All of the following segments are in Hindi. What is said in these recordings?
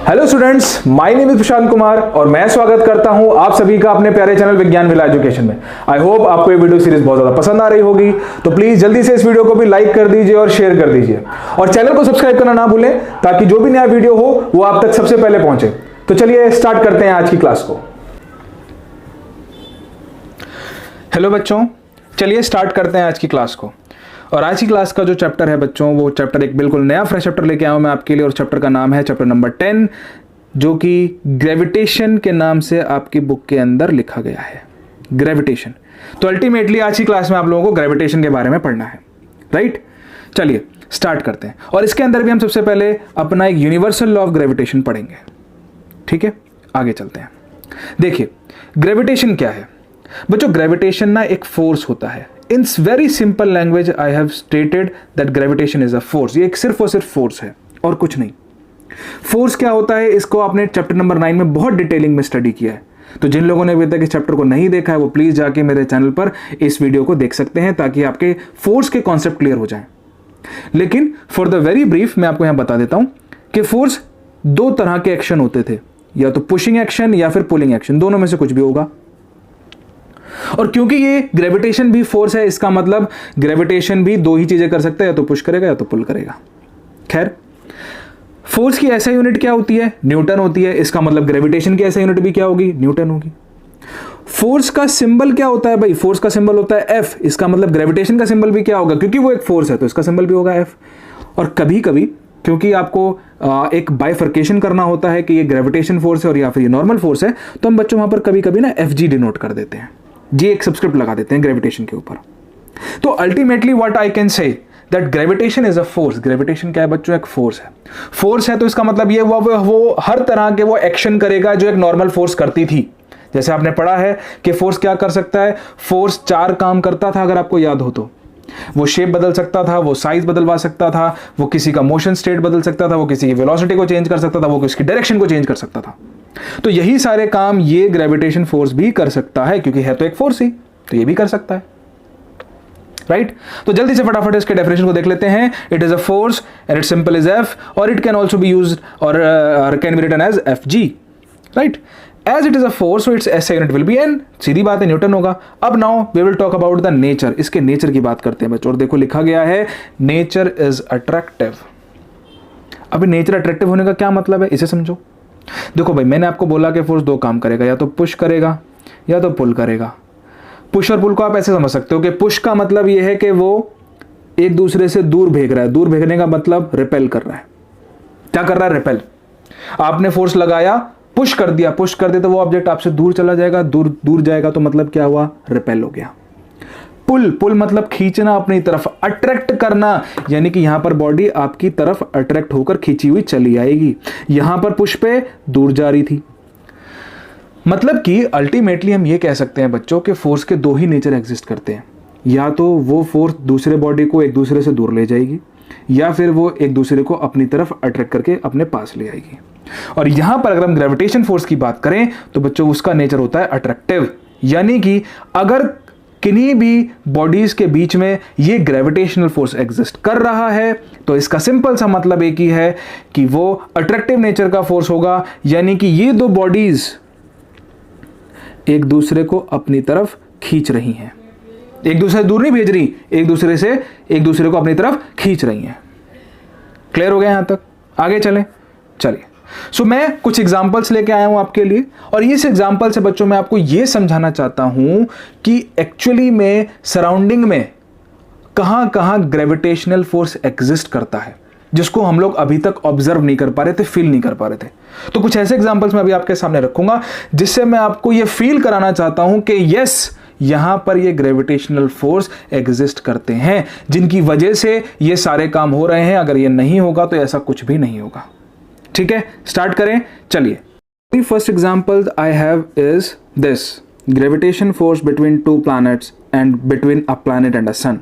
Hello students, my name is Prashant Kumar और मैं स्वागत करता हूं आप सभी का अपने प्यारे चैनल विज्ञान विला एजुकेशन में। आई होप आपको ये वीडियो सीरीज बहुत ज्यादा पसंद आ रही होगी, तो प्लीज जल्दी से इस वीडियो को भी लाइक कर दीजिए और शेयर कर दीजिए और चैनल को सब्सक्राइब करना ना भूलें ताकि जो भी नया वीडियो हो वो आप तक सबसे पहले पहुंचे। तो चलिए स्टार्ट करते हैं आज की क्लास को। हेलो बच्चों, चलिए स्टार्ट करते हैं आज की क्लास को। और आज की क्लास का जो चैप्टर है बच्चों, वो चैप्टर एक बिल्कुल नया फ्रेश चैप्टर लेके आया हूं मैं आपके लिए और चैप्टर का नाम है चैप्टर नंबर 10, जो कि ग्रेविटेशन के नाम से आपकी बुक के अंदर लिखा गया है। ग्रेविटेशन। तो अल्टीमेटली आज की क्लास में आप लोगों को ग्रेविटेशन के बारे में पढ़ना है, राइट? चलिए स्टार्ट करते हैं और इसके अंदर भी हम सबसे पहले अपना एक यूनिवर्सल लॉ ऑफ ग्रेविटेशन पढ़ेंगे। ठीक है, आगे चलते हैं। देखिए ग्रेविटेशन क्या है बच्चों। ग्रेविटेशन ना एक फोर्स होता है। In very simple language I have stated that gravitation is a force. ये एक सिर्फ और सिर्फ फोर्स है और कुछ नहीं। फोर्स क्या होता है इसको आपने चैप्टर नंबर 9 में बहुत डिटेलिंग में स्टडी किया है। तो जिन लोगों ने अभी तक इस चैप्टर को नहीं देखा है वो प्लीज जाके मेरे चैनल पर इस वीडियो को देख सकते हैं ताकि आपके फोर्स के कॉन्सेप्ट क्लियर हो जाएं। लेकिन फॉर द वेरी ब्रीफ मैं आपको यहां बता देता हूं कि फोर्स दो तरह के एक्शन होते थे, या तो पुशिंग एक्शन या फिर पुलिंग एक्शन, दोनों में से कुछ भी होगा। और क्योंकि ये ग्रेविटेशन भी फोर्स है, इसका मतलब ग्रेविटेशन भी दो ही चीजें कर सकता है, या तो पुश करेगा या तो पुल करेगा। खैर, फोर्स की ऐसा यूनिट क्या होती है? न्यूटन होती है। इसका मतलब ग्रेविटेशन की ऐसा यूनिट भी क्या होगी? न्यूटन होगी। फोर्स का सिंबल क्या होता है भाई? फोर्स का सिंबल होता है एफ। इसका मतलब ग्रेविटेशन का सिंबल भी क्या होगा? क्योंकि वो एक फोर्स है तो इसका सिंबल भी होगा एफ। और कभी कभी क्योंकि आपको एक बाइफर्केशन करना होता है कि ये ग्रेविटेशन फोर्स है और या फिर ये नॉर्मल फोर्स है, तो हम बच्चों वहां पर कभी कभी ना एफ जी डिनोट कर देते हैं, जी एक सबस्क्रिप्ट लगा देते हैं ग्रेविटेशन के ऊपर। तो ultimately what I can say that gravitation is a force. Gravitation क्या है बच्चों? एक फोर्स है। फोर्स है तो इसका मतलब ये वो हर तरह के वो एक्शन करेगा जो एक नॉर्मल फोर्स करती थी। जैसे आपने पढ़ा है कि फोर्स क्या कर सकता है। फोर्स 4 काम करता था, अगर आपको याद हो तो। वो शेप बदल सकता था, वो साइज बदलवा सकता था, वो किसी का मोशन स्टेट बदल सकता था, वो किसी की वेलोसिटी को चेंज कर सकता था, वो किसकी डायरेक्शन को चेंज कर सकता था। तो यही सारे काम ये ग्रेविटेशन फोर्स भी कर सकता है, क्योंकि है तो एक फोर्स ही, तो ये भी कर सकता है, राइट? तो जल्दी से फटाफट इसके डेफिनेशन को देख लेते हैं। It is a force and its simple is F, और it can also be used और can be written as F G, right? As it is a force so its SI unit will be N. सीधी बात है, न्यूटन होगा। अब now we will talk about the nature. इसके नेचर की बात करते हैं बच्चों। और देखो लिखा गया है नेचर इज अट्रैक्टिव। अभी नेचर अट्रैक्टिव होने का क्या मतलब है, इसे समझो। देखो भाई, मैंने आपको बोला कि फोर्स 2 काम करेगा, या तो पुश करेगा या तो पुल करेगा। पुश और पुल को आप ऐसे समझ सकते हो कि पुश का मतलब यह है कि वो एक दूसरे से दूर भेज रहा है। दूर भेजने का मतलब रिपेल कर रहा है। क्या कर रहा है? रिपेल। आपने फोर्स लगाया, पुश कर दिया, पुश कर दिया तो वो ऑब्जेक्ट आपसे दूर चला जाएगा। दूर दूर जाएगा तो मतलब क्या हुआ? रिपेल हो गया। पुल, पुल मतलब खींचना अपनी तरफ, अट्रैक्ट करना, यानी कि यहां पर बॉडी आपकी तरफ अट्रैक्ट होकर खींची हुई चली आएगी। यहां पर पुश पे दूर जा रही थी। मतलब कि अल्टीमेटली हम ये कह सकते हैं बच्चों के फोर्स के 2 ही नेचर एग्जिस्ट करते हैं। या तो वो फोर्स दूसरे बॉडी को एक दूसरे से दूर ले जाएगी, या फिर वो एक दूसरे को अपनी तरफ अट्रैक्ट करके अपने पास ले आएगी। और यहां पर अगर हम ग्रेविटेशन फोर्स की बात करें तो बच्चों उसका नेचर होता है अट्रैक्टिव। यानी कि अगर किन्हीं भी बॉडीज के बीच में ये ग्रेविटेशनल फोर्स एग्जिस्ट कर रहा है तो इसका सिंपल सा मतलब एक ही है कि वो अट्रैक्टिव नेचर का फोर्स होगा। यानी कि ये 2 बॉडीज एक दूसरे को अपनी तरफ खींच रही हैं। एक दूसरे से दूर नहीं भेज रही, एक दूसरे को अपनी तरफ खींच रही हैं। क्लियर हो गया यहां तक? आगे चलें। चलिए, सो मैं कुछ एग्जांपल्स लेके आया हूं आपके लिए, और इस एग्जांपल से बच्चों मैं आपको यह समझाना चाहता हूं कि एक्चुअली में सराउंडिंग में कहां कहां ग्रेविटेशनल फोर्स एग्जिस्ट करता है, जिसको हम लोग अभी तक ऑब्जर्व नहीं कर पा रहे थे, फील नहीं कर पा रहे थे। तो कुछ ऐसे एग्जांपल्स मैं अभी आपके सामने रखूंगा जिससे मैं आपको यह फील कराना चाहता हूं कि यस, यहां पर ये ग्रेविटेशनल फोर्स एग्जिस्ट करते हैं, जिनकी वजह से ये सारे काम हो रहे हैं। अगर ये नहीं होगा तो ऐसा कुछ भी नहीं होगा। ठीक है, स्टार्ट करें। चलिए, the first example I have is this gravitation force between 2 planets and between a planet and a sun.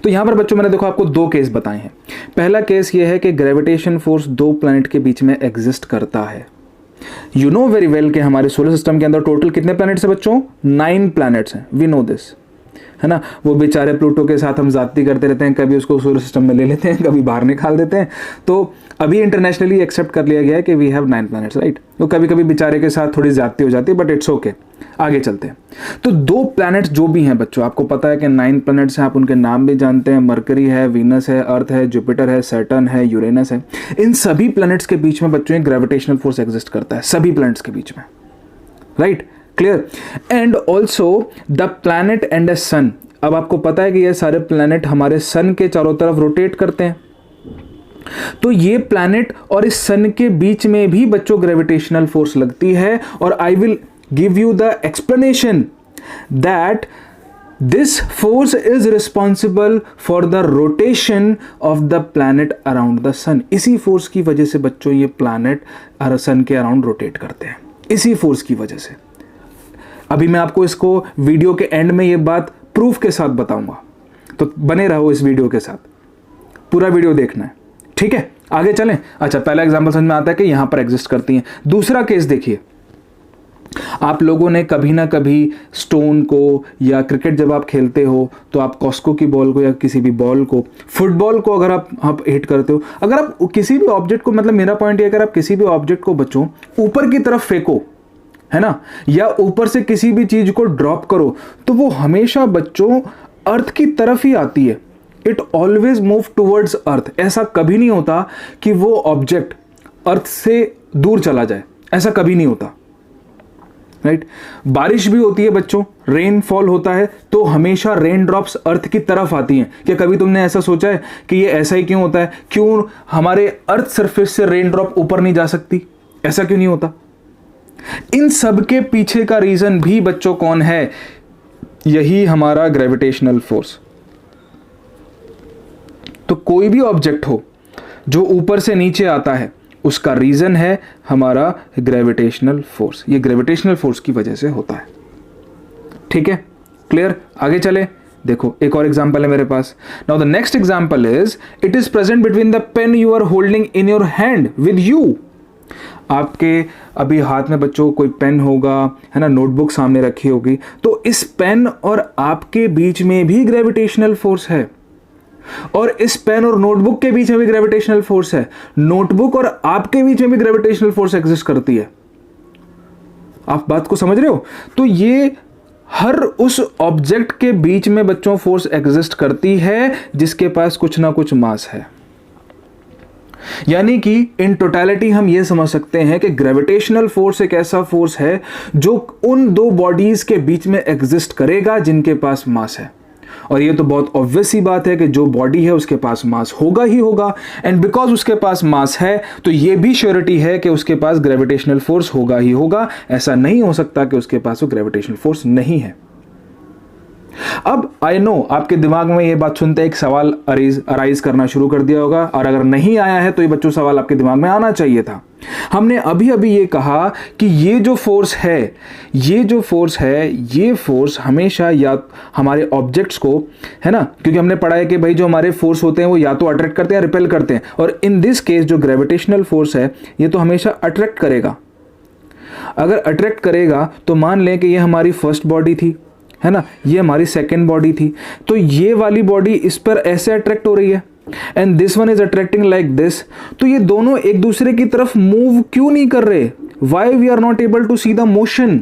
तो यहां पर बच्चों मैंने देखो आपको 2 केस बताए हैं। पहला केस ये है कि ग्रेविटेशन फोर्स 2 प्लैनेट के बीच में एग्जिस्ट करता है। यू नो वेरी वेल कि हमारे सोलर सिस्टम के अंदर टोटल कितने प्लैनेट्स हैं बच्चों? 9 प्लैनेट्स हैं। We know this. है ना। वो बेचारे प्लूटो के साथ हम जाती करते रहते हैं, कभी उसको सोलर सिस्टम में ले लेते हैं, कभी बाहर निकाल देते हैं। तो अभी इंटरनेशनली एक्सेप्ट कर लिया गया है कि वी हैव 9 प्लैनेट्स, राइट। तो कभी कभी बेचारे के साथ थोड़ी ज्यादती हो जाती है, बट इट्स ओके। आगे चलते हैं। तो 2 प्लैनेट्स जो भी हैं बच्चों, आपको पता है कि 9 प्लैनेट्स हैं, आप उनके नाम भी जानते हैं। मरकरी है, वीनस है, अर्थ है, जुपिटर है, सैटर्न है, यूरेनस है। इन सभी प्लैनेट्स के बीच में बच्चों एक ग्रेविटेशनल फोर्स एग्जिस्ट करता है, सभी प्लैनेट्स के बीच में, right, clear. And also the planet and the sun. अब आपको पता है कि ये सारे प्लैनेट हमारे सन के चारों तरफ रोटेट करते हैं। तो ये प्लैनेट और इस सन के बीच में भी बच्चों ग्रेविटेशनल फोर्स लगती है। और I will give you the explanation that this force is responsible for the rotation of the planet around the sun. इसी फोर्स की वजह से बच्चों ये प्लैनेट सन के अराउंड रोटेट करते हैं, इसी फोर्स की वजह से। अभी मैं आपको इसको वीडियो के एंड में ये बात प्रूफ के साथ बताऊंगा, तो बने रहो इस वीडियो के साथ, पूरा वीडियो देखना है, ठीक है। आगे चलें। अच्छा, पहला एग्जांपल समझ में आता है कि यहां पर एग्जिस्ट करती हैं। दूसरा केस देखिए, आप लोगों ने कभी ना कभी स्टोन को या क्रिकेट जब आप खेलते हो तो आप कॉस्को की बॉल को या किसी भी बॉल को, फुटबॉल को अगर आप हिट करते हो, अगर आप किसी भी ऑब्जेक्ट को, मतलब मेरा पॉइंट ये, अगर आप किसी भी ऑब्जेक्ट को बच्चों ऊपर की तरफ फेंको, है ना, या ऊपर से किसी भी चीज को ड्रॉप करो, तो वो हमेशा बच्चों अर्थ की तरफ ही आती है। इट ऑलवेज मूव टूवर्ड्स अर्थ। ऐसा कभी नहीं होता कि वो ऑब्जेक्ट अर्थ से दूर चला जाए, ऐसा कभी नहीं होता, राइट। बारिश भी होती है बच्चों, रेनफॉल होता है, तो हमेशा रेन ड्रॉप्स अर्थ की तरफ आती हैं। क्या कभी तुमने ऐसा सोचा है कि ये ऐसा ही क्यों होता है? क्यों हमारे अर्थ सरफेस से रेन ड्रॉप ऊपर नहीं जा सकती? ऐसा क्यों नहीं होता? इन सब के पीछे का रीजन भी बच्चों कौन है? यही हमारा ग्रेविटेशनल फोर्स। तो कोई भी ऑब्जेक्ट हो जो ऊपर से नीचे आता है, उसका रीजन है हमारा ग्रेविटेशनल फोर्स। ये ग्रेविटेशनल फोर्स की वजह से होता है, ठीक है, क्लियर। आगे चले, देखो एक और एग्जांपल है मेरे पास। Now the next example is, it is present between the pen you are holding in your hand with you. आपके अभी हाथ में बच्चों कोई पेन होगा, है ना, नोटबुक सामने रखी होगी, तो इस पेन और आपके बीच में भी ग्रेविटेशनल फोर्स है, और इस पेन और नोटबुक के बीच में भी ग्रेविटेशनल फोर्स है, नोटबुक और आपके बीच में भी ग्रेविटेशनल फोर्स एग्जिस्ट करती है। आप बात को समझ रहे हो? तो ये हर उस ऑब्जेक्ट के बीच में बच्चों फोर्स एग्जिस्ट करती है जिसके पास कुछ ना कुछ मास है। यानी कि इन टोटलिटी हम यह समझ सकते हैं कि ग्रेविटेशनल फोर्स एक ऐसा फोर्स है जो उन दो बॉडीज के बीच में एग्जिस्ट करेगा जिनके पास मास है। और ये तो बहुत ऑब्वियस सी बात है कि जो बॉडी है उसके पास मास होगा ही होगा, एंड बिकॉज उसके पास मास है तो ये भी श्योरिटी है कि उसके पास ग्रेविटेशनल फोर्स होगा ही होगा। ऐसा नहीं हो सकता कि उसके पास वो ग्रेविटेशनल फोर्स नहीं है। अब आई नो आपके दिमाग में ये बात सुनते एक सवाल अराइज करना शुरू कर दिया होगा, और अगर नहीं आया है तो ये बच्चों सवाल आपके दिमाग में आना चाहिए था। हमने अभी अभी ये कहा कि ये जो फोर्स है, ये फोर्स हमेशा या हमारे ऑब्जेक्ट्स को, है ना, क्योंकि हमने पढ़ा है कि भाई जो हमारे फोर्स होते हैं वो या तो अट्रैक्ट करते हैं या रिपेल करते हैं, और इन दिस केस जो ग्रेविटेशनल फोर्स है ये तो हमेशा अट्रैक्ट करेगा। अगर अट्रैक्ट करेगा तो मान लें कि ये हमारी फर्स्ट बॉडी थी, है ना, ये हमारी सेकेंड बॉडी थी, तो ये वाली बॉडी इस पर ऐसे अट्रैक्ट हो रही है and this one is attracting like this, तो ये दोनों एक दूसरे की तरफ मूव क्यों नहीं कर रहे? Why we are not able to see the motion?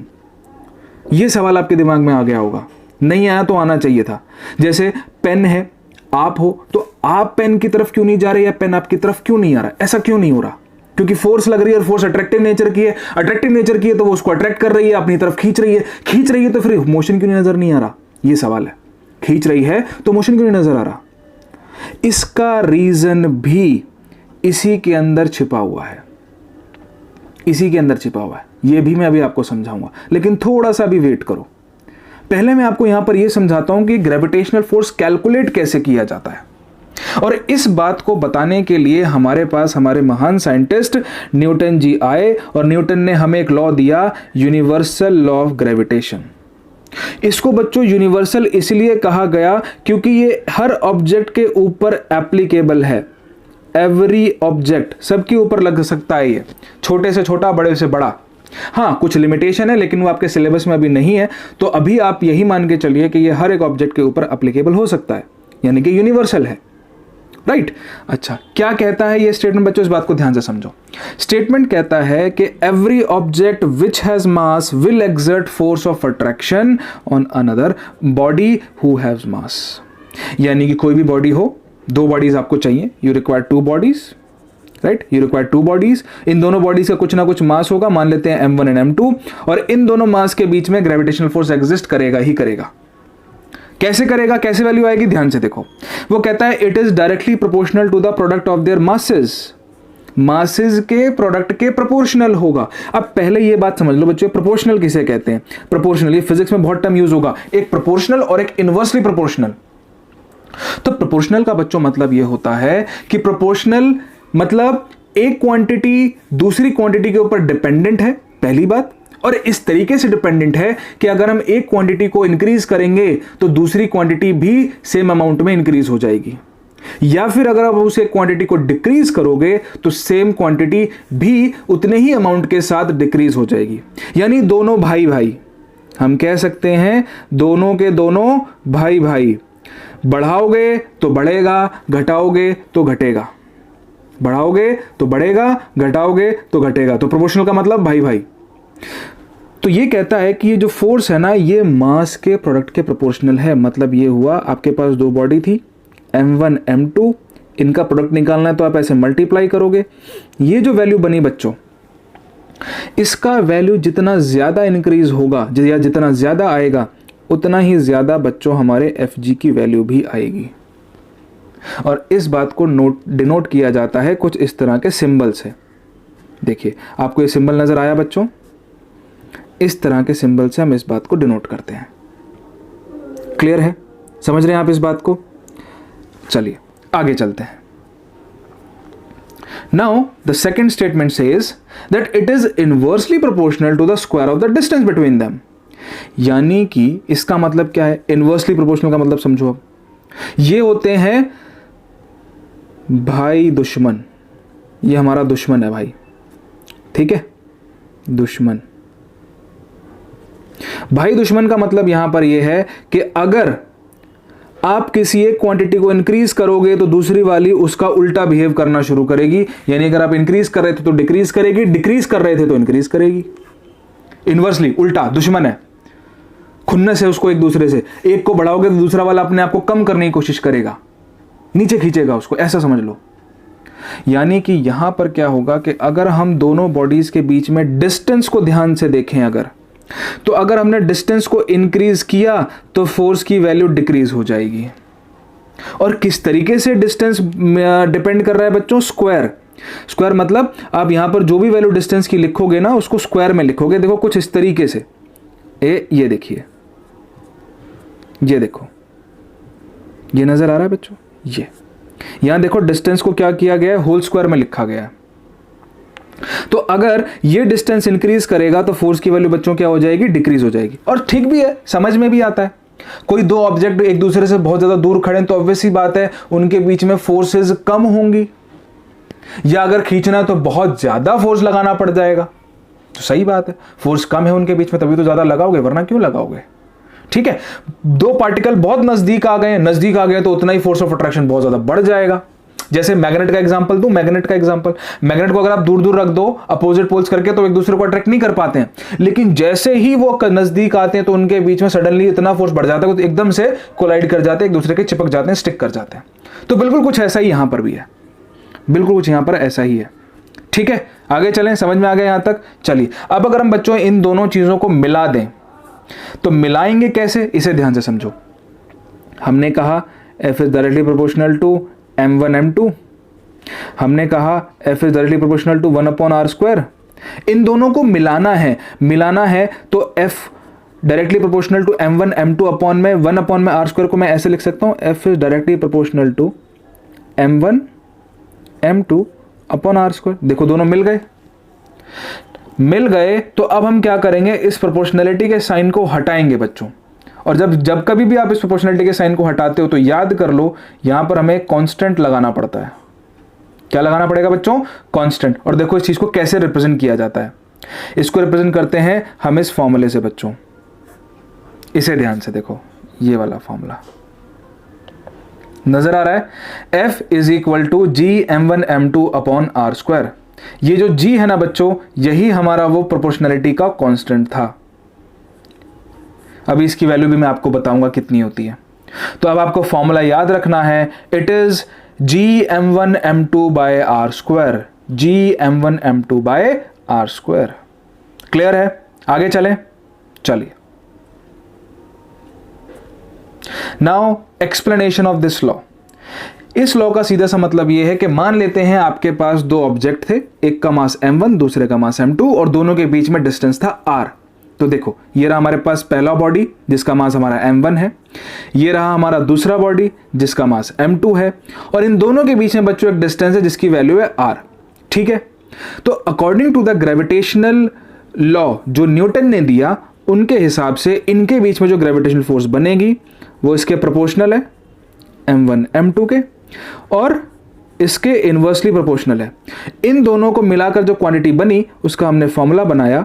ये सवाल आपके दिमाग में आ गया होगा, नहीं आया तो आना चाहिए था। जैसे पेन है, आप हो, तो आप पेन की तरफ क्यों नहीं जा रहे, या पेन आपकी तरफ क्यों नहीं आ रहा? ऐसा क्यों नहीं हो रहा? क्योंकि फोर्स लग रही है, और फोर्स अट्रैक्टिव नेचर की है, तो वो उसको अट्रैक्ट कर रही है, अपनी तरफ खींच रही है, तो फिर मोशन क्यों नहीं नजर नहीं आ रहा? ये सवाल है। खींच रही है तो मोशन क्यों नहीं नजर आ रहा? इसका रीजन भी इसी के अंदर छिपा हुआ है, ये भी मैं अभी आपको समझाऊंगा, लेकिन थोड़ा सा भी वेट करो। पहले मैं आपको यहां पर यह समझाता हूं कि ग्रेविटेशनल फोर्स कैलकुलेट कैसे किया जाता है, और इस बात को बताने के लिए हमारे पास हमारे महान साइंटिस्ट न्यूटन जी आए, और न्यूटन ने हमें एक लॉ दिया, यूनिवर्सल लॉ ऑफ ग्रेविटेशन। इसको बच्चों यूनिवर्सल इसलिए कहा गया क्योंकि ये हर ऑब्जेक्ट के ऊपर एप्लीकेबल है। एवरी ऑब्जेक्ट, सबके ऊपर लग सकता है, ये छोटे से छोटा, बड़े से बड़ा, हाँ, कुछ लिमिटेशन है लेकिन वो आपके सिलेबस में अभी नहीं है, तो अभी आप यही मान के चलिए कि ये हर एक ऑब्जेक्ट के ऊपर अप्लीकेबल हो सकता है, यानी कि यूनिवर्सल है, राइट। अच्छा, क्या कहता है ये स्टेटमेंट बच्चों, इस बात को ध्यान से समझो। स्टेटमेंट कहता है कि every object which has mass will exert force of attraction on another body who has मास। यानी कि कोई भी बॉडी हो, दो बॉडीज आपको चाहिए, you require two bodies, right, you require two bodies. इन दोनों बॉडीज का कुछ ना कुछ मास होगा, मान लेते हैं m1 एंड m2, और इन दोनों मास के बीच में ग्रेविटेशनल फोर्स एग्जिस्ट करेगा ही करेगा। कैसे करेगा, कैसे वैल्यू आएगी, ध्यान से देखो। वो कहता है it is directly proportional to the product of their masses, masses के प्रोडक्ट के प्रोपोर्शनल होगा। अब पहले ये बात समझ लो बच्चों, प्रोपोर्शनल किसे कहते हैं। प्रोपोर्शनल, ये फिजिक्स में बहुत टर्म यूज होगा, एक प्रोपोर्शनल और एक इनवर्सली प्रोपोर्शनल। तो प्रोपोर्शनल का बच्चों मतलब ये होता है कि प्रोपोर्शनल मतलब एक क्वांटिटी दूसरी क्वांटिटी के ऊपर डिपेंडेंट है, पहली बात, और इस तरीके से डिपेंडेंट है कि अगर हम एक क्वांटिटी को इंक्रीज करेंगे तो दूसरी क्वांटिटी भी सेम अमाउंट में इंक्रीज हो जाएगी, या फिर अगर आप उस एक क्वांटिटी को डिक्रीज करोगे तो सेम क्वांटिटी भी उतने ही अमाउंट के साथ डिक्रीज हो जाएगी। यानी दोनों भाई भाई, हम कह सकते हैं दोनों के दोनों भाई भाई, बढ़ाओगे तो बढ़ेगा, घटाओगे तो घटेगा, बढ़ाओगे तो बढ़ेगा, घटाओगे तो घटेगा। तो प्रोपोर्शनल का मतलब भाई भाई। तो ये कहता है कि ये जो फोर्स है ना, ये मास के प्रोडक्ट के प्रोपोर्शनल है। मतलब ये हुआ, आपके पास दो बॉडी थी m1 m2, इनका प्रोडक्ट निकालना है तो आप ऐसे मल्टीप्लाई करोगे। ये जो वैल्यू बनी बच्चों, इसका वैल्यू जितना ज्यादा इंक्रीज होगा या जितना ज्यादा आएगा, उतना ही ज्यादा बच्चों हमारे Fg की वैल्यू भी आएगी। और इस बात को डिनोट किया जाता है कुछ इस तरह के सिंबल से। देखिए, आपको ये सिंबल नजर आया बच्चों, इस तरह के सिंबल से हम इस बात को डिनोट करते हैं। क्लियर है, समझ रहे हैं आप इस बात को? चलिए आगे चलते हैं। Now the second statement says that it is inversely proportional to the square of the distance between them. यानी कि इसका मतलब क्या है, इनवर्सली प्रोपोर्शनल का मतलब समझो। अब ये होते हैं भाई दुश्मन, ये हमारा दुश्मन है भाई, ठीक है, दुश्मन। भाई दुश्मन का मतलब यहां पर यह है कि अगर आप किसी एक क्वांटिटी को इंक्रीज करोगे तो दूसरी वाली उसका उल्टा बिहेव करना शुरू करेगी। यानी अगर आप इंक्रीज कर रहे थे तो डिक्रीज करेगी, डिक्रीज कर रहे थे तो इंक्रीज करेगी। इनवर्सली, उल्टा, दुश्मन है, खुन्नस है उसको एक दूसरे से। एक को बढ़ाओगे तो दूसरा वाला अपने आप को कम करने की कोशिश करेगा, नीचे खींचेगा उसको, ऐसा समझ लो। यानी कि यहां पर क्या होगा कि अगर हम दोनों बॉडीज के बीच में डिस्टेंस को ध्यान से देखें तो अगर हमने डिस्टेंस को इंक्रीज किया तो फोर्स की वैल्यू डिक्रीज हो जाएगी। और किस तरीके से डिस्टेंस डिपेंड कर रहा है बच्चों, स्क्वायर। स्क्वायर मतलब आप यहां पर जो भी वैल्यू डिस्टेंस की लिखोगे ना, उसको स्क्वायर में लिखोगे। देखो कुछ इस तरीके से, ये देखिए, ये देखो, ये नजर आ रहा है बच्चों, ये यहां देखो डिस्टेंस को क्या किया गया है, होल स्क्वायर में लिखा गया है। तो अगर ये डिस्टेंस इंक्रीज करेगा तो फोर्स की वैल्यू बच्चों क्या हो जाएगी, डिक्रीज हो जाएगी। और ठीक भी है, समझ में भी आता है। कोई दो ऑब्जेक्ट एक दूसरे से बहुत ज्यादा दूर खड़े हैं तो ऑब्वियस ही बात है उनके बीच में फोर्सेस कम होंगी, या अगर खींचना है तो बहुत ज्यादा फोर्स लगाना पड़ जाएगा। तो सही बात है, फोर्स कम है उनके बीच में तभी तो ज्यादा लगाओगे, वरना क्यों लगाओगे। ठीक है, दो पार्टिकल बहुत नजदीक आ गए तो उतना ही फोर्स ऑफ अट्रैक्शन बहुत ज्यादा बढ़ जाएगा। जैसे मैग्नेट का एग्जांपल दूं, मैग्नेट को अगर आप दूर दूर रख दो अपोजिट पोल्स करके तो एक दूसरे को अट्रैक्ट नहीं कर पाते हैं, लेकिन जैसे ही वो नजदीक आते हैं तो उनके बीच में सडनली इतना फोर्स बढ़ जाता है तो एकदम से कोलाइड कर जाते हैं, एक दूसरे के चिपक जाते हैं, स्टिक कर जाते हैं। तो बिल्कुल कुछ ऐसा ही यहां पर भी है, बिल्कुल कुछ यहां पर ऐसा ही है। ठीक है, आगे चलें, समझ में आ गया यहां तक? चलिए, अब अगर हम बच्चों इन दोनों चीजों को मिला दें तो मिलाएंगे कैसे, इसे ध्यान से समझो। हमने कहा F is directly proportional to m1 m2, हमने कहा F is directly proportional to 1/r²। इन दोनों को मिलाना है तो F directly proportional to m1 m2 upon में 1/r² को मैं ऐसे लिख सकता हूं, F is directly proportional to m1 m2 upon r²। देखो दोनों मिल गए तो अब हम क्या करेंगे, इस प्रोपोर्शनलिटी के साइन को हटाएंगे बच्चों। और जब कभी भी आप इस प्रोपोर्शनलिटी के साइन को हटाते हो तो याद कर लो यहां पर हमें कांस्टेंट लगाना पड़ता है। क्या लगाना पड़ेगा बच्चों, कांस्टेंट। और देखो इस चीज को कैसे रिप्रेजेंट किया जाता है, इसको रिप्रेजेंट करते हैं हम इस फॉर्मूले से बच्चों, इसे ध्यान से देखो, ये वाला फॉर्मूला नजर आ रहा है, F is equal to G m1m2 upon R square. ये जो G है ना बच्चों, यही हमारा वो प्रोपोर्शनैलिटी का कांस्टेंट था। अभी इसकी वैल्यू भी मैं आपको बताऊंगा कितनी होती है। तो अब आपको फॉर्मूला याद रखना है, it is G m1m2 by R square, G m1m2 by R square. Clear है? आगे चलें, चलिए। Now explanation of this law. इस लॉ का सीधा सा मतलब यह है कि मान लेते हैं आपके पास दो ऑब्जेक्ट थे, एक का मास m1 दूसरे का मास m2 और दोनों के बीच में डिस्टेंस था r। तो देखो ये रहा हमारे पास पहला बॉडी जिसका मास हमारा m1 है, ये रहा हमारा दूसरा बॉडी जिसका मास m2 है, और इन दोनों के बीच में बच्चों एक डिस्टेंस है जिसकी वैल्यू है r। ठीक है, तो according to the gravitational law जो न्यूटन ने दिया, उनके हिसाब से इनके बीच में जो ग्रेविटेशनल फोर्स बनेगी वो इसके प्रोपोर्शनल है m1 m2 के, और इसके इन्वर्सली प्रोपोर्शनल है। इन दोनों को मिलाकर जो क्वांटिटी बनी उसका हमने फॉर्मूला बनाया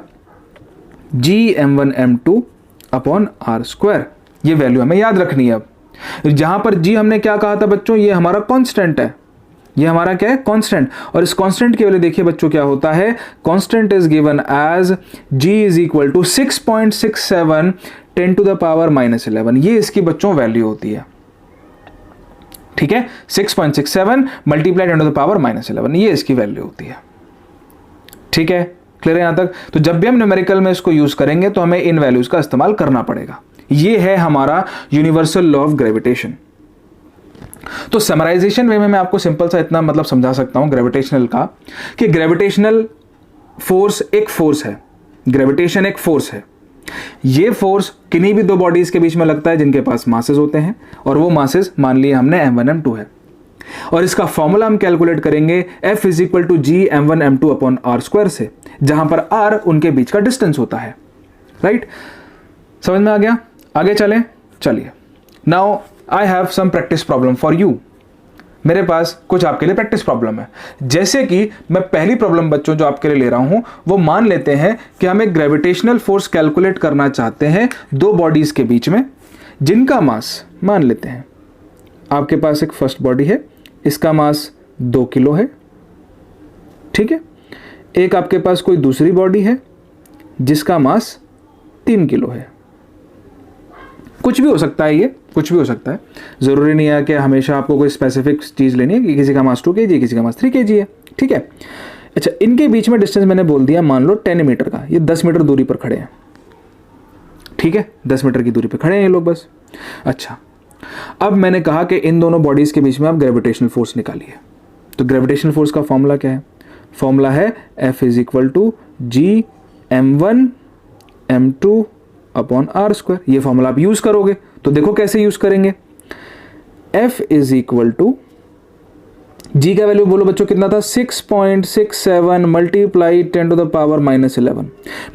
G m1 m2 upon R square. ये वैल्यू हमें याद रखनी है। अब जहां पर जी हमने क्या कहा था बच्चों, ये हमारा कांस्टेंट है, ये हमारा क्या है, कांस्टेंट। और इस कांस्टेंट की वैल्यू देखिए बच्चों क्या होता है, constant is given as G is equal to 6.67 10 to the power -11। ये इसकी बच्चों वैल्यू होती है। ठीक है, 6.67 मल्टीप्लाई 10 टू द पावर -11, ये इसकी वैल्यू होती है। ठीक है, क्लियर है यहां तक? तो जब भी हम न्यूमेरिकल में इसको यूज करेंगे तो हमें इन वैल्यूज का इस्तेमाल करना पड़ेगा। ये है हमारा यूनिवर्सल लॉ ऑफ ग्रेविटेशन। तो समराइजेशन वे में मैं आपको सिंपल सा इतना मतलब समझा सकता हूं ग्रेविटेशनल का, कि ग्रेविटेशनल फोर्स एक फोर्स है, ग्रेविटेशन एक फोर्स है। ये फोर्स किन्हीं भी दो बॉडीज के बीच में लगता है जिनके पास मासेस होते हैं, और वो मासेस मान लिए हमने m1 m2 है, और इसका फॉर्मूला हम कैलकुलेट करेंगे F is equal to G m1 m2 upon R square से, जहां पर r उनके बीच का डिस्टेंस होता है। राइट, समझ में आ गया? आगे चलें, चलिए। Now I have some practice problem for you. मेरे पास कुछ आपके लिए प्रैक्टिस प्रॉब्लम है। जैसे कि मैं पहली प्रॉब्लम बच्चों जो आपके लिए ले रहा हूं, वो मान लेते हैं कि हम एक ग्रेविटेशनल फोर्स कैलकुलेट करना चाहते हैं दो बॉडीज के बीच में जिनका मास, मान लेते हैं आपके पास एक फर्स्ट बॉडी है, इसका मास 2 किलो है। ठीक है, एक आपके पास कोई दूसरी बॉडी है जिसका मास 3 किलो है। कुछ भी हो सकता है, ये कुछ भी हो सकता है, ज़रूरी नहीं है कि हमेशा आपको कोई स्पेसिफिक चीज़ लेनी है कि किसी का मास 2 kg किसी का मास 3 kg है। ठीक है, अच्छा, इनके बीच में डिस्टेंस मैंने बोल दिया मान लो 10 मीटर का, ये 10 मीटर दूरी पर खड़े हैं। ठीक है, 10 मीटर की दूरी पर खड़े हैं ये लोग बस। अच्छा, अब मैंने कहा कि इन दोनों बॉडीज़ के बीच में आप ग्रेविटेशनल फोर्स निकालिए। तो ग्रेविटेशनल फोर्स का फॉर्मूला क्या है? फॉर्मूला है F is equal to G m1 m2 upon R square. ये फॉर्मूला आप यूज करोगे, तो देखो कैसे यूज करेंगे। F is equal to G का वैल्यू बोलो बच्चों कितना था, 6.67 मल्टीप्लाई 10 टू द पावर -11।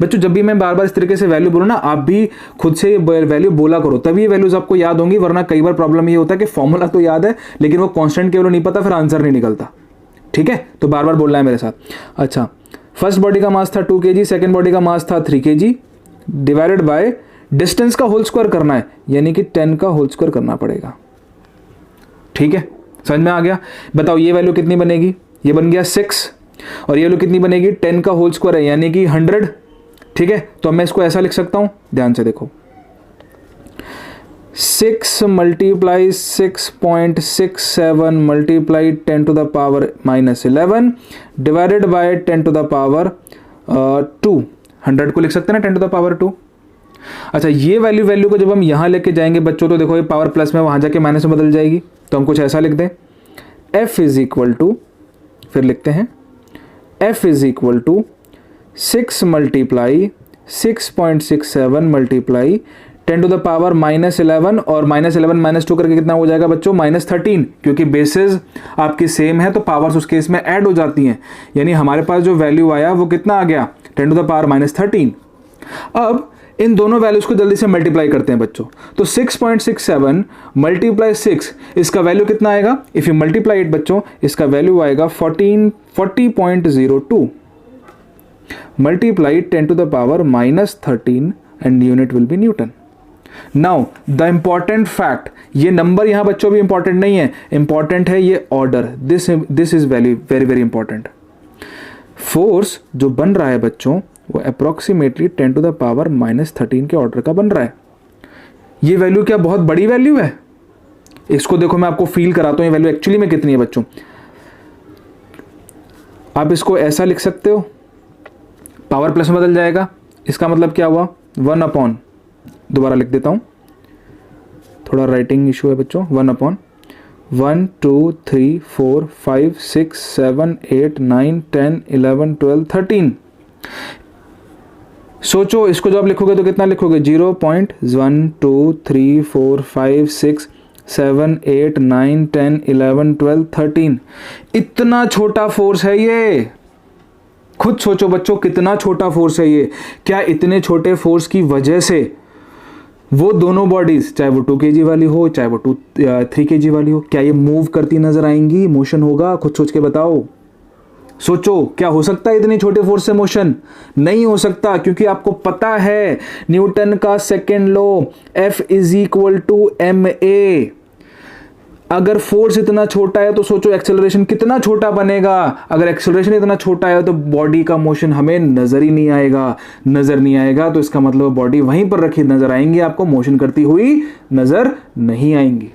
बच्चों जब भी मैं बार बार इस तरीके से वैल्यू बोलूँ ना, आप भी खुद से वैल्यू बोला करो, तभी ये वैल्यूज आपको याद होंगी। वरना कई बार प्रॉब्लम ये होता है कि फॉर्मूला तो याद है लेकिन वो कांस्टेंट की वैल्यू नहीं पता, फिर आंसर नहीं निकलता। ठीक है, तो बार बार बोलना है मेरे साथ। अच्छा, फर्स्ट बॉडी का मास था 2 kg, सेकेंड बॉडी का मास था 3 kg, डिवाइडेड बाय डिस्टेंस का होल स्क्वायर करना है, यानी कि 10 का होल स्क्वायर करना पड़ेगा। ठीक है, समझ में आ गया? बताओ ये वैल्यू कितनी बनेगी? ये बन गया 6, और ये वैल्यू कितनी बनेगी? 10 का होल स्क्वायर है यानी कि 100। ठीक है, तो मैं इसको ऐसा लिख सकता हूं, ध्यान से देखो, 6 multiply 6.67 multiply 10 to the power -11 divided by 10 to the power 2। 100 को लिख सकते हैं ना 10 टू द पावर 2। अच्छा, ये वैल्यू को जब हम यहाँ लेके जाएंगे बच्चों, तो देखो ये पावर प्लस में वहाँ जाके माइनस में बदल जाएगी। तो हम कुछ ऐसा लिख दें, F इज इक्वल टू, फिर लिखते हैं F is equal to 6 multiply 6.67 multiply 10 to the power -11, और -11 -2 करके कितना हो जाएगा बच्चों? -13, क्योंकि बेसिस आपकी सेम है तो पावर्स उस केस में ऐड हो जाती हैं। यानी हमारे पास जो वैल्यू आया वो कितना आ गया? 10 टू द पावर -13। अब इन दोनों वैल्यूज को जल्दी से मल्टीप्लाई करते हैं बच्चों। तो 6.67 मल्टीप्लाई 6, इसका वैल्यू कितना आएगा? इफ यू मल्टीप्लाई इट बच्चों, इसका वैल्यू आएगा 40.02। multiply 10 to the power minus 13 and unit will be Newton. Now the important fact, ये नंबर यहाँ बच्चों भी इंपॉर्टेंट नहीं है, इंपॉर्टेंट है ये order. This is very very very important. Force जो बन रहा है बच्चों वो approximately 10 to the power minus 13 के ऑर्डर का बन रहा है. ये वैल्यू क्या बहुत बड़ी वैल्यू है? इसको देखो मैं आपको फील कराता हूँ ये वैल्यू एक्चुअली में कितनी है बच्चों. आप इसको ऐसा लिख सकते हो, पावर प्लस में बदल जाएगा. इसका मतलब क्या हुआ? 1 अपॉन, दोबारा लिख देता हूं, थोड़ा राइटिंग इशू है बच्चों. 1 अपॉन 1 2 3 4 5 6 7 8 9 10 11 12 13. सोचो इसको जब आप लिखोगे तो कितना लिखोगे? 0.1 2 3 4 5 6 7 8 9 10 11 12 13. इतना छोटा फोर्स है ये. खुद सोचो बच्चों कितना छोटा फोर्स है ये. क्या इतने छोटे फोर्स की वजह से वो दोनों बॉडीज, चाहे वो 2 kg वाली हो चाहे वो 3 kg वाली हो, क्या ये मूव करती नजर आएंगी? मोशन होगा? खुद सोच के बताओ. सोचो क्या हो सकता है इतने छोटे फोर्स से मोशन? नहीं हो सकता, क्योंकि आपको पता है न्यूटन का second law, F is equal to ma. अगर फोर्स इतना छोटा है तो सोचो एक्सेलरेशन कितना छोटा बनेगा. अगर एक्सेलरेशन इतना छोटा है तो बॉडी का मोशन हमें नजर ही नहीं आएगा. नजर नहीं आएगा तो इसका मतलब बॉडी वहीं पर रखी नजर आएंगी, आपको मोशन करती हुई नजर नहीं आएंगी.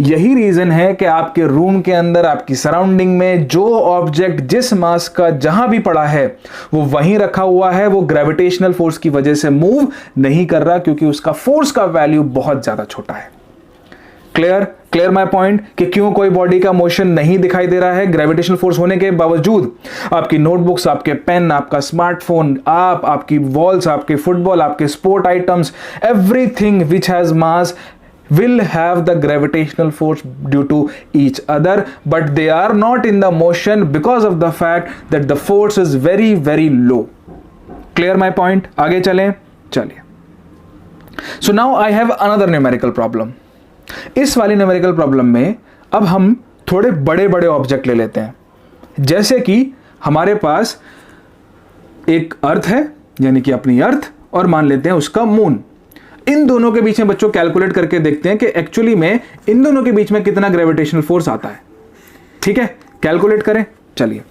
यही रीजन है कि आपके रूम के अंदर, आपकी सराउंडिंग में जो ऑब्जेक्ट जिस मास का जहां भी पड़ा है वो वहीं रखा हुआ है, वो ग्रेविटेशनल फोर्स की वजह से मूव नहीं कर रहा, क्योंकि उसका फोर्स का वैल्यू बहुत ज्यादा छोटा है. क्लियर माय पॉइंट कि क्यों कोई बॉडी का मोशन नहीं दिखाई दे रहा है ग्रेविटेशनल फोर्स होने के बावजूद. आपकी नोटबुक्स, आपके पेन, आपका स्मार्टफोन, आपकी वॉल्स, आपके फुटबॉल, आपके sport items, everything which has mass will have the gravitational force due to each other, but they are not in the motion because of the fact that the force is very very low. Clear my point? आगे चलें. चलिए. So now I have another numerical problem. इस वाली न्यूमेरिकल प्रॉब्लम में अब हम थोड़े बड़े बड़े ऑब्जेक्ट ले लेते हैं. जैसे कि हमारे पास एक अर्थ है, यानी कि अपनी अर्थ, और मान लेते हैं उसका मून. इन दोनों के बीच में बच्चों कैलकुलेट करके देखते हैं कि एक्चुअली में इन दोनों के बीच में कितना ग्रेविटेशनल फोर्स आता है. ठीक है, कैलकुलेट करें. चलिए,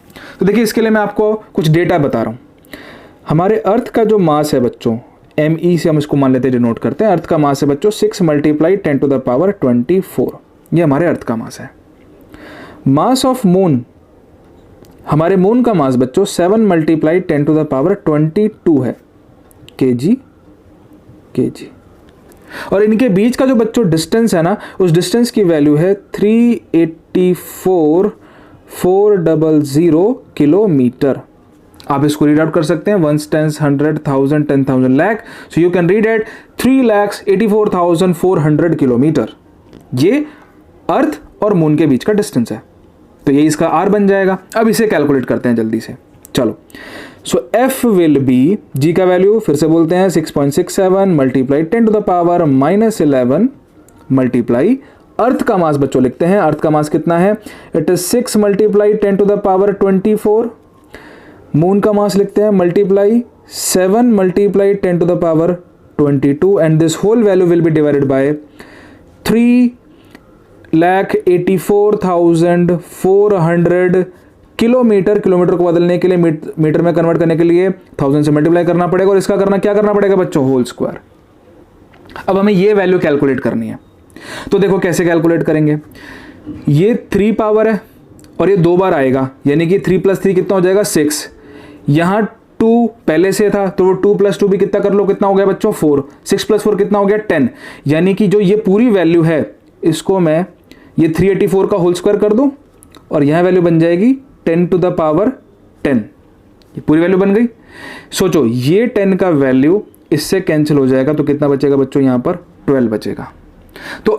तो देखिए इसके लिए मैं आपको कुछ डेटा बता रहा हूं. हमारे अर्थ का जो मास है बच्चों, ME से हम इसको मान लेते हैं, डिनोट करते हैं. अर्थ का मास है बच्चों 6 मल्टीप्लाई 10 टू द पावर 24. ये हमारे अर्थ का मास है. मास ऑफ मून, हमारे मून का मास बच्चों 7 मल्टीप्लाई 10 टू द पावर 22 है, kg. और इनके बीच का जो बच्चों डिस्टेंस है ना, उस डिस्टेंस की वैल्यू है 384,400 किलोमीटर. आप इसको रीड आउट कर सकते हैं 1 10 100 1000 10,000 lakh. So you can read it 3,84,400 kilometre. ये अर्थ और मून के बीच का डिस्टेंस है, तो ये इसका r बन जाएगा. अब इसे कैलकुलेट करते हैं जल्दी से. चलो, so F will be, G का वैल्यू फिर से बोलते हैं 6.67 multiply 10 to the power minus 11 multiply earth का मास बच्चों लिखते हैं. अर्थ का मास कितना है? It is 6 multiply 10 to the power 24. Moon का मास लिखते हैं multiply 7 multiply 10 to the power 22, and this whole value will be divided by 3,84,400 kilometre. Kilometre को बदलने के लिए मीटर में कन्वर्ट करने के लिए 1000 से मल्टीप्लाई करना पड़ेगा, और इसका करना क्या करना पड़ेगा बच्चों? Whole square. अब हमें ये वैल्यू कैलकुलेट करनी है. तो देखो कैसे कैलकुलेट करेंगे. ये 3 पावर है और ये 2 बार आएगा, यानी कि 3 + 3 कितना हो जाएगा? 6. यहाँ 2 पहले से था तो 2 + 2 भी कितना कर लो, कितना हो गया बच्चों? 4. 6 + 4 कितना हो गया? 10. यानी कि जो ये पूरी वैल्यू है इसको मैं ये 384 का होल स्क्वायर कर दूं, और यहाँ वैल्यू बन जाएगी 10 टू द पावर 10. ये पूरी वैल्यू बन गई. सोचो ये 10 का वैल्यू इससे कैंसिल हो जाएगा, तो कितना बचेगा बच्चों? यहाँ पर 12 बचेगा. तो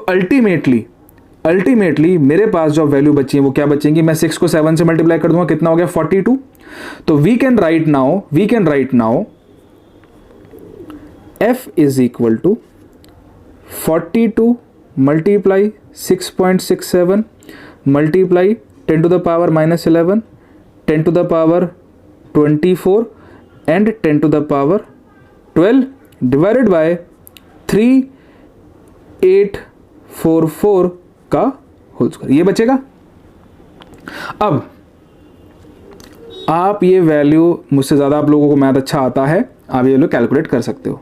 अल्टीमेटली मेरे पास जो वैल्यू बची है वो क्या बचेंगी? मैं 6 को 7 से मल्टीप्लाई कर दूंगा, कितना हो गया? 42. तो we can write now F is equal to 42 multiply 6.67 multiply 10 to the power minus 11 10 to the power 24 and 10 to the power 12 divided by 3844 का होल स्क्वायर, ये बचेगा। अब आप ये वैल्यू, मुझसे ज़्यादा आप लोगों को मैथ अच्छा आता है, आप ये वैल्यू कैलकुलेट कर सकते हो।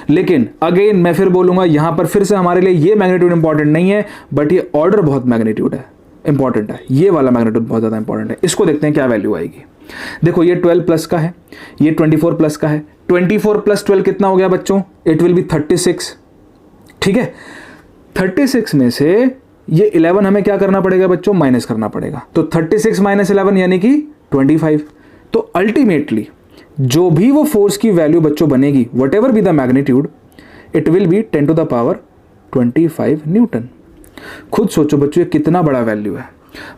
लेकिन अगेन मैं फिर बोलूंगा, यहां पर फिर से हमारे लिए ये मैग्नीट्यूड इंपॉर्टेंट नहीं है, बट ये ऑर्डर बहुत मैग्नीट्यूड है, इंपॉर्टेंट है। ये वाला मैग्नीट्यूड बहुत ज़्यादा इंपॉर्टेंट है। इसको देखते हैं क्या वैल्यू आएगी। देखो ये 12 प्लस का है, ये 24 प्लस का है। 24 प्लस 12 कितना हो गया बच्चों? It will be 36। ठीक है, 36 में से ये 11 हमें क्या करना पड़ेगा बच्चों? माइनस करना पड़ेगा। तो 36 माइनस 11 यानी कि 25। तो अल्टीमेटली जो भी वो फोर्स की वैल्यू बच्चों बनेगी, what ever be the magnitude, it will be 10 to the power 25 Newton. खुद सोचो बच्चों ये कितना बड़ा वैल्यू है।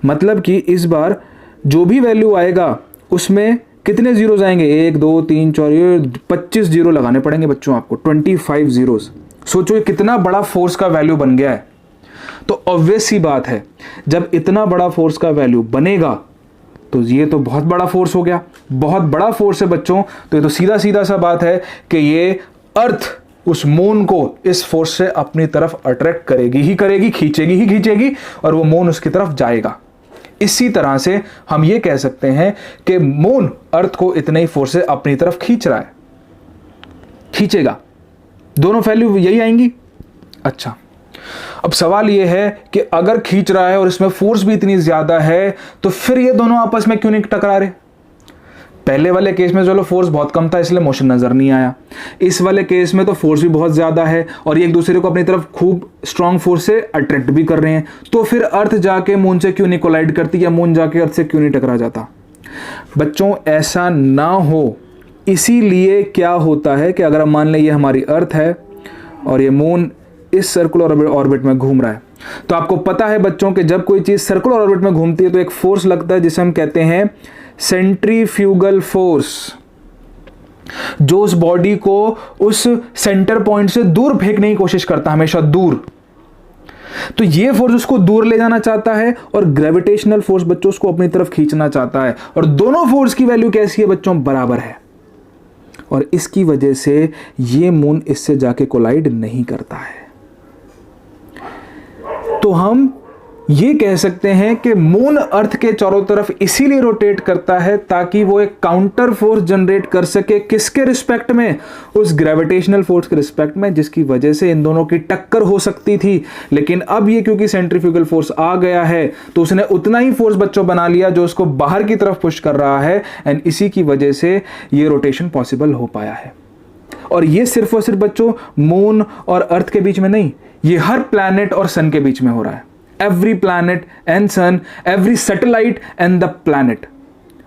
मतलब कि इस बार जो भी वैल्यू आएगा उसमें कितने जीरोज आएंगे? 1 2 3 4 25 जीरो लगाने पड़ेंगे बच्चों आपको, 25 जीरोज। सोचो ये कितना बड़ा फोर्स का वैल्यू बन गया है। तो ऑब्वियस सी बात है, जब इतना बड़ा फोर्स का वैल्यू बनेगा तो ये तो बहुत बड़ा फोर्स हो गया, बहुत बड़ा फोर्स है बच्चों। तो ये तो सीधा सीधा सा बात है कि ये अर्थ उस मून को इस फोर्स से अपनी तरफ अट्रैक्ट करेगी ही करेगी, खींचेगी ही खींचेगी, और वो मून उसकी तरफ जाएगा। इसी तरह से हम ये कह सकते हैं कि मून अर्थ को इतने ही फोर्स से अपनी तरफ खींच रहा है, खींचेगा। दोनों वैल्यू यही आएंगी। अच्छा, अब सवाल यह है कि अगर खींच रहा है और इसमें फोर्स भी इतनी ज्यादा है, तो फिर ये दोनों आपस में क्यों नहीं टकरा रहे? पहले वाले केस में चलो फोर्स बहुत कम था इसलिए मोशन नजर नहीं आया, इस वाले केस में तो फोर्स भी बहुत ज्यादा है और ये एक दूसरे को अपनी तरफ खूब स्ट्रांग फोर्स से अट्रैक्ट भी कर रहे हैं। तो फिर अर्थ जाके मून से क्यों नहीं कोलाइड करती, या मून जाके अर्थ से क्यों नहीं टकरा जाता? बच्चों ऐसा ना हो, इसीलिए क्या होता है कि अगर हम मान लें ये हमारी अर्थ है और ये मून इस सर्कुलर ऑर्बिट में घूम रहा है, तो आपको पता है बच्चों कि जब कोई चीज सर्कुलर ऑर्बिट में घूमती है तो एक फोर्स लगता है जिसे हम कहते हैं सेंट्रीफ्यूगल फोर्स, जो उस बॉडी को उस सेंटर पॉइंट से दूर फेंकने की कोशिश करता है, हमेशा दूर। तो ये फोर्स उसको दूर ले जाना चाहता है और ग्रेविटेशनल फोर्स बच्चों उसको अपनी तरफ खींचना चाहता है। और दोनों फोर्स की वैल्यू कैसी है बच्चों? बराबर है। और इसकी वजह से ये मून इससे जाके कोलाइड नहीं करता है। तो हम ये कह सकते हैं कि मून अर्थ के चारों तरफ इसीलिए रोटेट करता है ताकि वो एक काउंटर फोर्स जनरेट कर सके। किसके रिस्पेक्ट में? उस ग्रेविटेशनल फोर्स के रिस्पेक्ट में, जिसकी वजह से इन दोनों की टक्कर हो सकती थी। लेकिन अब ये क्योंकि सेंट्रीफ्यूगल फोर्स आ गया है तो उसने उतना ही फोर्स बच्चों बना लिया जो उसको बाहर की तरफ पुश कर रहा है, एंड इसी की वजह से ये रोटेशन पॉसिबल हो पाया है। और ये सिर्फ और सिर्फ बच्चों मून और अर्थ के बीच में नहीं, ये हर प्लैनेट और सन के बीच में हो रहा है। Every planet and sun, every satellite and the planet,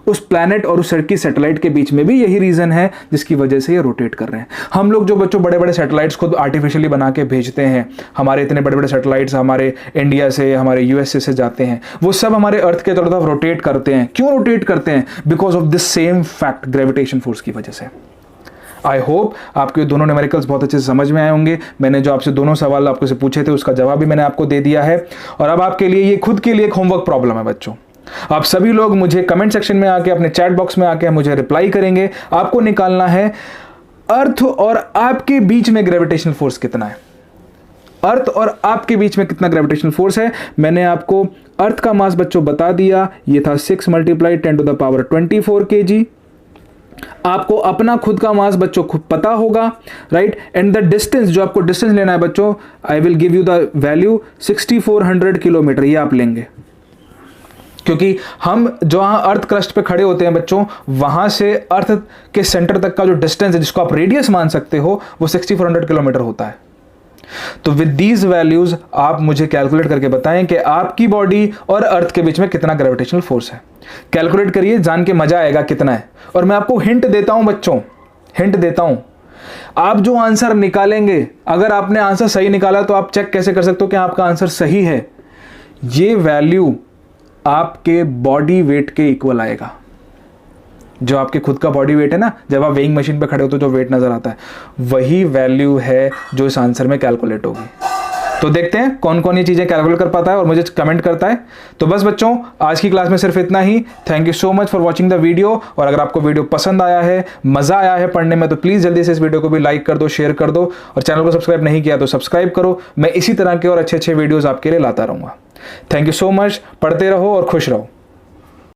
उस प्लैनेट और उस की सैटेलाइट के बीच में भी यही रीजन है जिसकी वजह से ये रोटेट कर रहे हैं। हम लोग जो बच्चों बड़े बड़े सैटेलाइट्स खुद आर्टिफिशियली बना के भेजते हैं, हमारे इतने बड़े बड़े सैटेलाइट्स हमारे इंडिया से, हमारे यूएसए से जाते हैं, वो सब हमारे अर्थ के तरफ रोटेट करते हैं। क्यों रोटेट करते हैं? Because of this same fact, gravitation force की वजह से। आई होप आपके दोनों न्यूमेरिकल्स बहुत अच्छे से समझ में आए होंगे। मैंने जो आपसे दोनों सवाल आपको से पूछे थे उसका जवाब भी मैंने आपको दे दिया है। और अब आपके लिए ये खुद के लिए एक होमवर्क प्रॉब्लम है बच्चों। आप सभी लोग मुझे कमेंट सेक्शन में आके, अपने चैट बॉक्स में आके मुझे रिप्लाई करेंगे। आपको निकालना है अर्थ और आपके बीच में ग्रेविटेशनल फोर्स कितना है। अर्थ और आपके बीच में कितना ग्रेविटेशनल फोर्स है। मैंने आपको अर्थ का मास बच्चों बता दिया, ये था 6 × 10⁻24 kg। आपको अपना खुद का मास बच्चों खुद पता होगा, राइट। एंड द डिस्टेंस, जो आपको डिस्टेंस लेना है बच्चों, आई will give you the value 6400 kilometre, ये आप लेंगे। क्योंकि हम जहां अर्थ क्रस्ट पे खड़े होते हैं बच्चों, वहां से अर्थ के सेंटर तक का जो डिस्टेंस है, जिसको आप रेडियस मान सकते हो, वो 6400 किलोमीटर होता है। तो विद दीज वैल्यूज आप मुझे कैलकुलेट करके बताएं कि आपकी बॉडी और अर्थ के बीच में कितना ग्रेविटेशनल फोर्स है। कैलकुलेट करिए, जान के मजा आएगा कितना है। और मैं आपको हिंट देता हूं बच्चों, हिंट देता हूं। आप जो आंसर निकालेंगे, अगर आपने आंसर सही निकाला तो आप चेक कैसे कर सकते हो कि आपका आंसर सही है? ये वैल्यू आपके बॉडी वेट के इक्वल आएगा। जो आपके खुद का बॉडी वेट है ना, जब आप वेइंग मशीन पे खड़े हो तो जो वेट नजर आता है, वही वैल्यू है जो इस आंसर में कैलकुलेट होगी। तो देखते हैं कौन कौन ये चीज़ें कैलकुलेट कर पाता है और मुझे कमेंट करता है। तो बस बच्चों, आज की क्लास में सिर्फ इतना ही। Thank you so much for watching the video. और अगर आपको वीडियो पसंद आया है, मज़ा आया है पढ़ने में, तो प्लीज़ जल्दी से इस वीडियो को भी लाइक कर दो, शेयर कर दो, और चैनल को सब्सक्राइब नहीं किया तो सब्सक्राइब करो। मैं इसी तरह के और अच्छे अच्छे वीडियोज़ आपके लिए लाता रहूँगा। Thank you so much. पढ़ते रहो और खुश रहो।